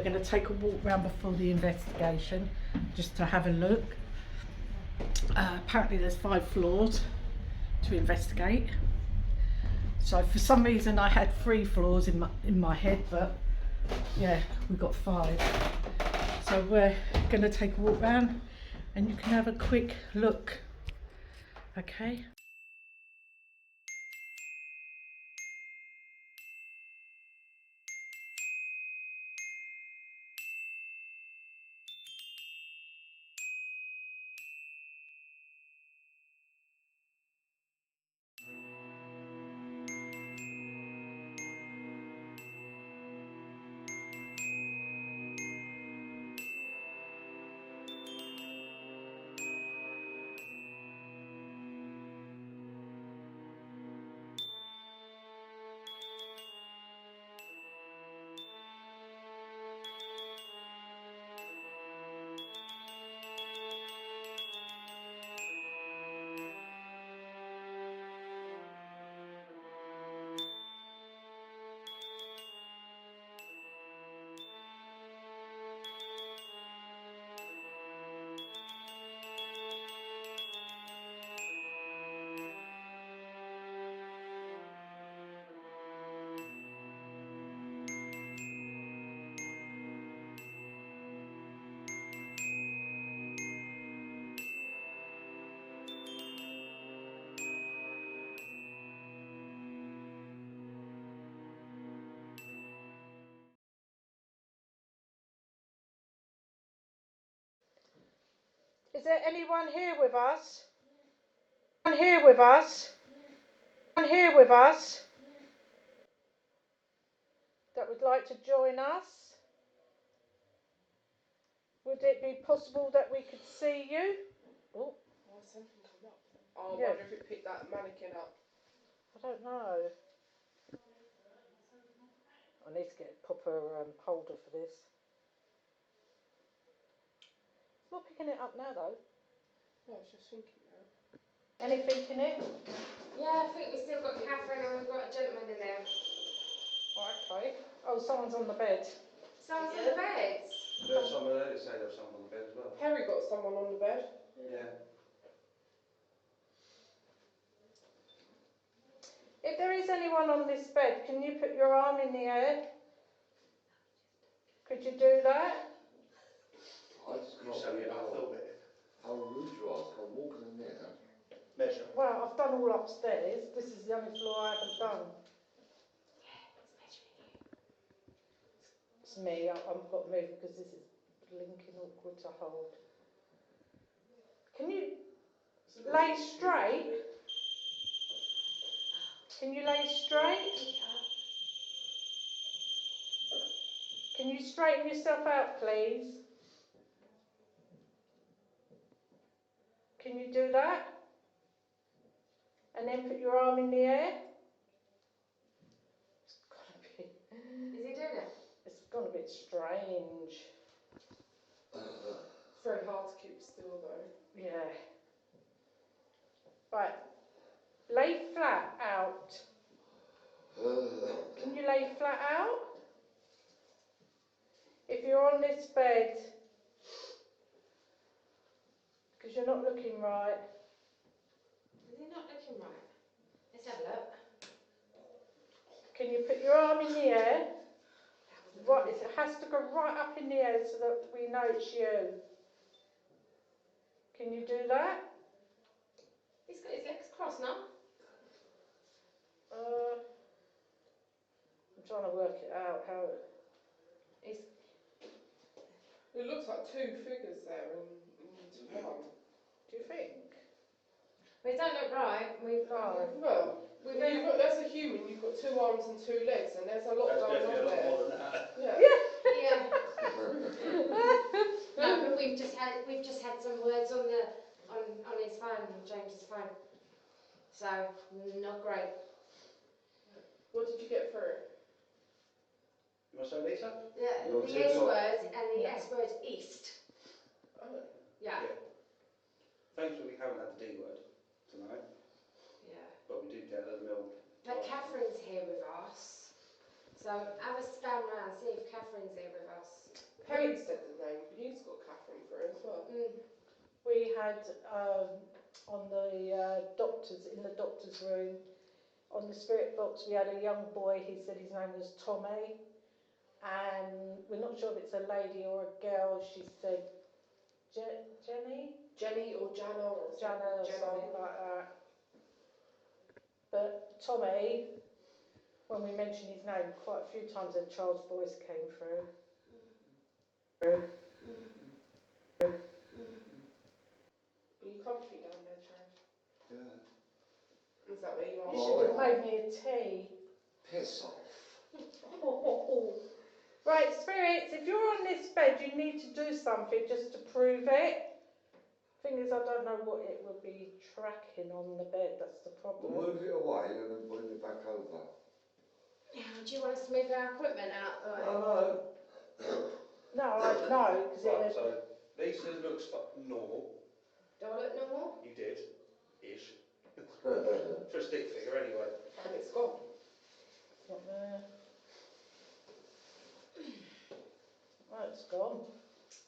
we're going to take a walk round before the investigation, just to have a look. Apparently there's 5 floors to investigate. So for some reason I had 3 floors in my head, but yeah, we've got 5. So we're going to take a walk round and you can have a quick look. Okay. Is there anyone here with us? Anyone here with us? Anyone here with us that would like to join us? Would it be possible that we could see you? Oh, Something come up. Oh, I yeah. wonder if it picked that mannequin up. I don't know. I need to get a proper holder for this. It's not picking it up now though. No, I was just thinking that. Anything in it? Yeah, I think we've still got Catherine and we've got a gentleman in there. Oh, okay. Oh, someone's on the bed. Someone's on the beds. There's someone there that say there was someone on the bed as well. Perry got someone on the bed. Yeah. If there is anyone on this bed, can you put your arm in the air? Could you do that? I just can't So believe I thought it. how rude you are. Come walking in there. Measure. Well, I've done all upstairs. This is the only floor I haven't done. It's me. I've got to move because this is blinking awkward to hold. Can you lay straight? Can you lay straight? Can you straighten yourself out, please? Can you do that? And then put your arm in the air? Is he doing it? It's gone a bit strange. It's very hard to keep still though. Yeah. Right. Lay flat out. Can you lay flat out? If you're on this bed, because you're not looking right. Is he not looking right? Let's have a look. Can you put your arm in the air? Right, it has to go right up in the air so that we know it's you. Can you do that? He's got his legs crossed now. I'm trying to work it out how He's It looks like 2 figures there into one. do you think? We don't look right. We've Well, you've got, that's a human. You've got 2 arms and 2 legs, and there's a lot That's going definitely on a lot there. more than that. Yeah. yeah. No, but we've just had some words on his phone, on James's phone. So not great. What did you get for it? You want to say Lisa? Your The S TikTok. word and the S word east. Oh. Yeah. Thankfully we haven't had the D word tonight, Yeah. but we did get a mill. But Catherine's here with us. So have a scan round, see if Catherine's here with us. Perry said the name. He's got Catherine through as well. We had on the doctors, in the doctor's room, on the spirit box, we had a young boy. He said his name was Tommy, and we're not sure if it's a lady or a girl. She said Jenny or Jana or Jana or something like that. But Tommy, when we mentioned his name, quite a few times a child's voice came through. Are you comfy down there, Trav? Yeah. Is that where you are? You should have made me a tea. Piss off. Right, spirits, if you're on this bed, you need to do something just to prove it. Thing is, I don't know what it would be tracking on the bed, that's the problem. We'll move it away and then bring it back over. Yeah, do you want us to move our equipment out the way? No. No, because Right, so Lisa looks normal. Do I look normal? You did. Ish. For a stick figure, anyway. And it's gone. it's not there. Oh, it's gone.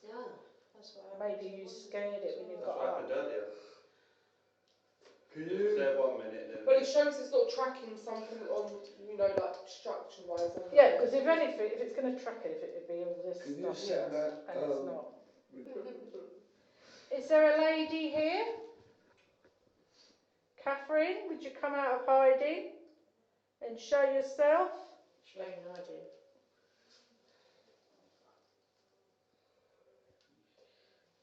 Yeah, that's what Maybe you scared it when you That's got what up. happened earlier. Can It was there 1 minute and then... Well, it shows it's not tracking something on, like structure-wise. Yeah, because if anything, if it's going to track it, it'd be all this Can you stuff. send that? And it's not. With- Is there a lady here? Catherine, would you come out of hiding and show yourself? Showing hiding.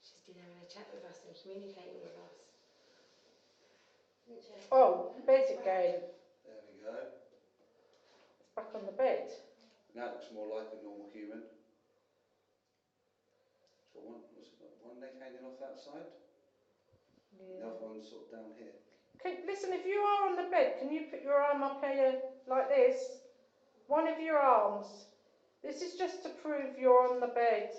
She's been having a chat with us and communicating with us. Isn't she? Oh, bed again. There we go. It's back on the bed. That looks more like a normal human. So one leg hanging off that side? The other one's sort of down here. Listen, if you are on the bed, can you put your arm up here like this? One of your arms. This is just to prove you're on the bed.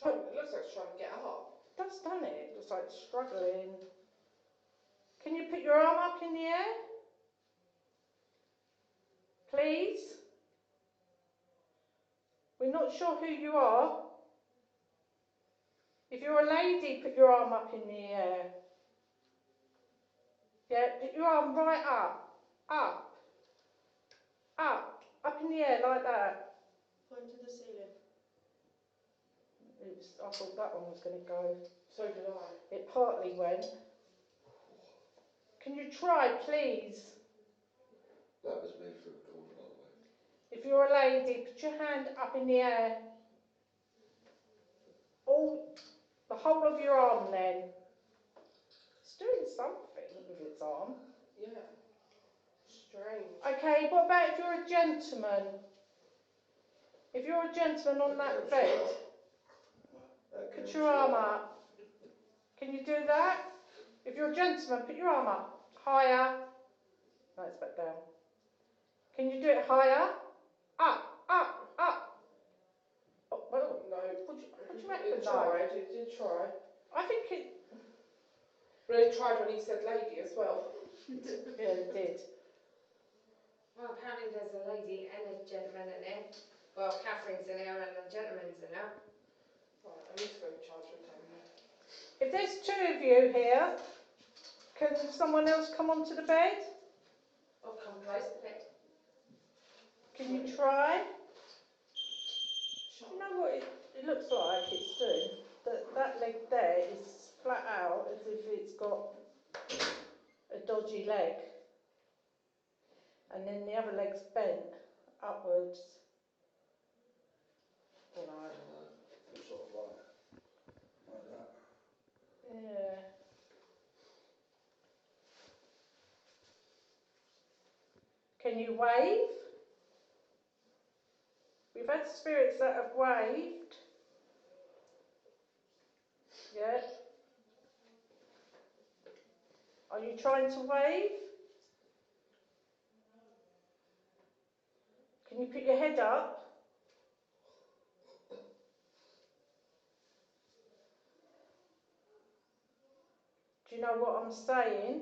It looks like it's trying to get up. That's done it. It looks like it's struggling. Can you put your arm up in the air? Please? We're not sure who you are. If you're a lady, put your arm up in the air. Yeah, put your arm right up. Up. Up. Up in the air like that. Point to the ceiling. Oops, I thought that one was going to go. So did I. It partly went. Can you try, please? That was me for the corner, by the way. If you're a lady, put your hand up in the air. All, the whole of your arm then. It's doing something with its arm. Yeah. Strange. Okay, what about if you're a gentleman? If you're a gentleman on that bed, put your arm up. Can you do that? If you're a gentleman, put your arm up. Higher. No, it's back down. Can you do it higher? Up, up, up. Oh, well, No. what do you reckon, It tried. It did try. I think it... But it tried when he said lady as well. Yeah, it did. Well, apparently there's a lady and a gentleman in there. Well, Catherine's in there and a gentleman's in there. Right, I need to go charge him down there. If there's two of you here, can someone else come onto the bed? Or come close to it. Can you try? You know what it looks like it's doing? That leg there is flat out as if it's got a dodgy leg. And then the other leg's bent upwards. Right. Sort of like that. Yeah. Can you wave? We've had spirits that have waved. Yeah. Are you trying to wave? Can you put your head up? Do you know what I'm saying?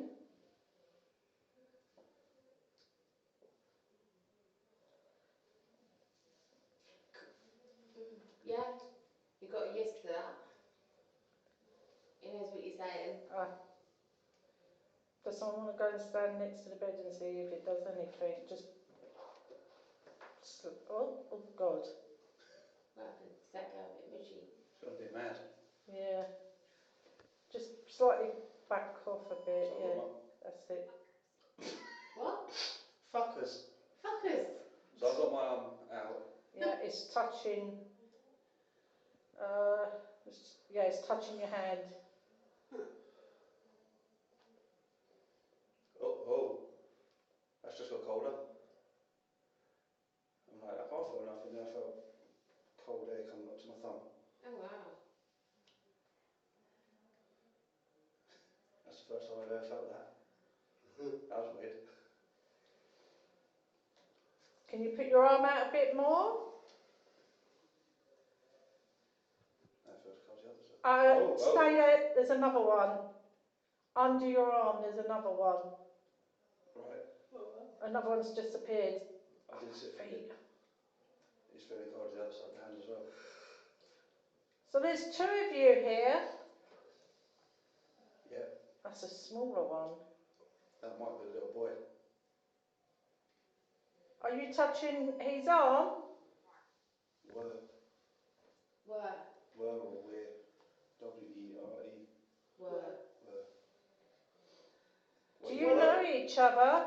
because I want to go and stand next to the bed and see if it does anything. Just oh God. What happened? Does that go a bit mushy? It's gone a bit mad. Yeah. Just slightly back off a bit. So Yeah, what? that's it. What? Fuckers. Fuckers. So I've got my arm out. Yeah, it's touching. Yeah, it's touching your hand. Oh. That's just got colder. I'm like, I can't feel nothing. Then I felt cold air coming up to my thumb. Oh wow. That's the first time I've ever felt that. That was weird. Can you put your arm out a bit more? That feels cold the other side. Stay there. There's another one. Under your arm, there's another one. Right. Another one's just appeared. I did sit for Feet. it. It's feeling cold the other side of the hand as well. So there's two of you here. Yeah. That's a smaller one. That might be a little boy. Are you touching his arm? Were or we're. W-E-R-E. Were. Do you know each other?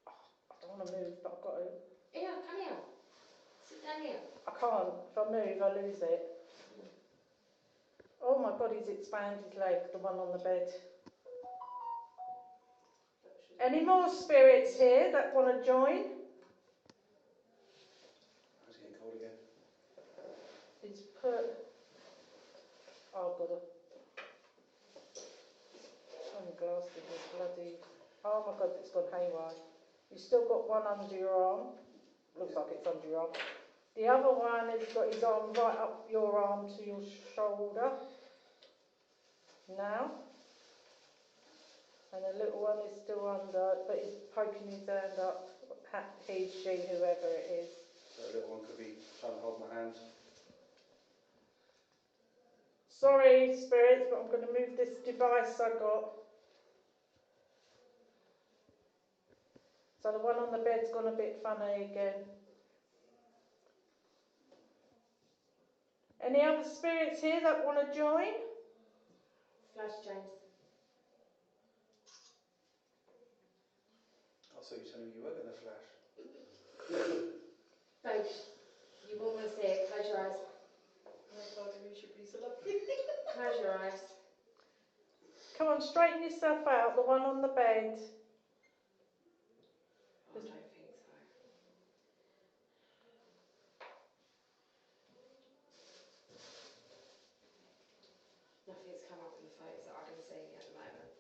I don't want to move, but I've got to. Here, come here. Sit down here. I can't. If I move, I lose it. Oh my God, he's expanded his leg, the one on the bed. Any more spirits here that want to join? It's getting cold again. He's put. Oh God. Oh, my glasses are bloody. Oh my God, it's gone haywire. You've still got one under your arm. Looks like it's under your arm. The other one has got his arm right up your arm to your shoulder. Now. And the little one is still under, but he's poking his hand up. He, she, whoever it is. So a little one could be trying to hold my hand. Sorry, spirits, but I'm going to move this device I got. So the one on the bed's gone a bit funny again. Any other spirits here that want to join? Flash, James. I thought you were telling me you were going to flash. Babe, you won't want to see it. Close your eyes. I told him he should be so lucky. Close your eyes. Come on, straighten yourself out, the one on the bed. I don't think so. Nothing's come up in the photos that I can see at the moment.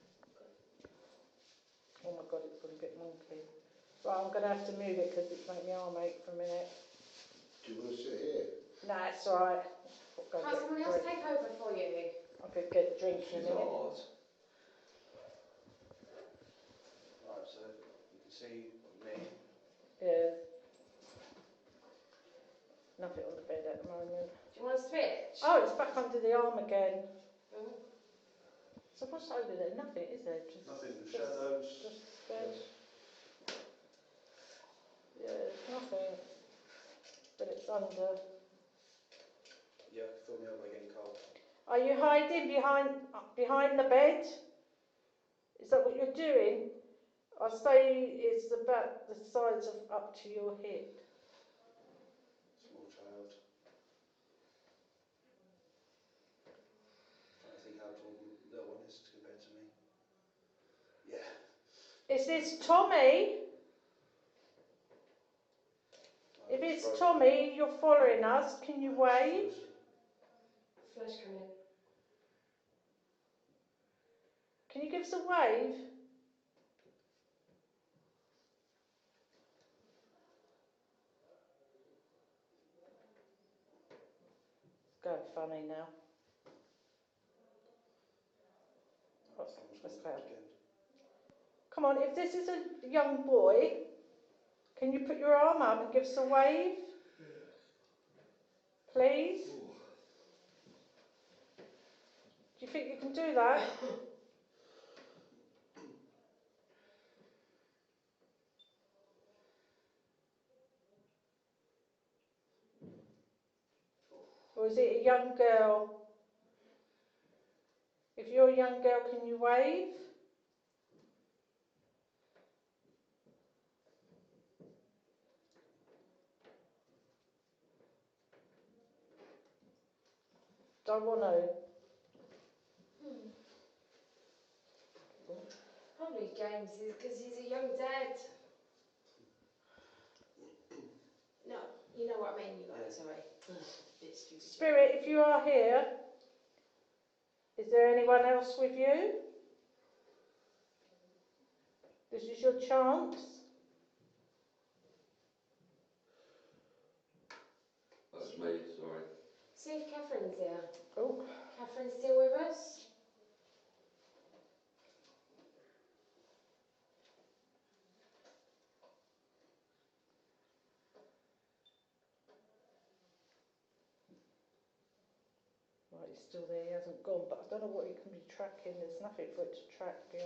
Oh my God, it's gone a bit wonky. Right, I'm going to have to move it because it's made my arm ache for a minute. Do you want to sit here? Nah, it's alright. Can't someone else take over for you? I could get a drink in a She's minute. hard. Right, so you can see me. Yeah. Nothing on the bed at the moment. Do you want to switch? Oh, it's back under the arm again. Mm. So what's over there? Nothing, is there? Just Nothing. Shadows. Just bed. Yeah, there's nothing. But it's under. Yeah, I can feel my elbow getting cold. Are you hiding behind the bed? Is that what you're doing? I say it's about the size of up to your hip. Small child. Trying to think how tall the little one is compared to me. Yeah. Is this Tommy? If it's Tommy, you're following us. Can you wave? Flash coming in. Can you give us a wave? It's going funny now. What's that? Come on, if this is a young boy, can you put your arm up and give us a wave? Please? Do you think you can do that? Or is it a young girl? If you're a young girl, can you wave? Don't want to. Probably James, because he's a young dad. No, you know what I mean, you guys, sorry. Bit stupid. Spirit, if you are here, is there anyone else with you? This is your chance. That's me, sorry. See if Catherine's here. Oh, Catherine's still with us? right, he's still there, he hasn't gone, but I don't know what he can be tracking. There's nothing for it to track here.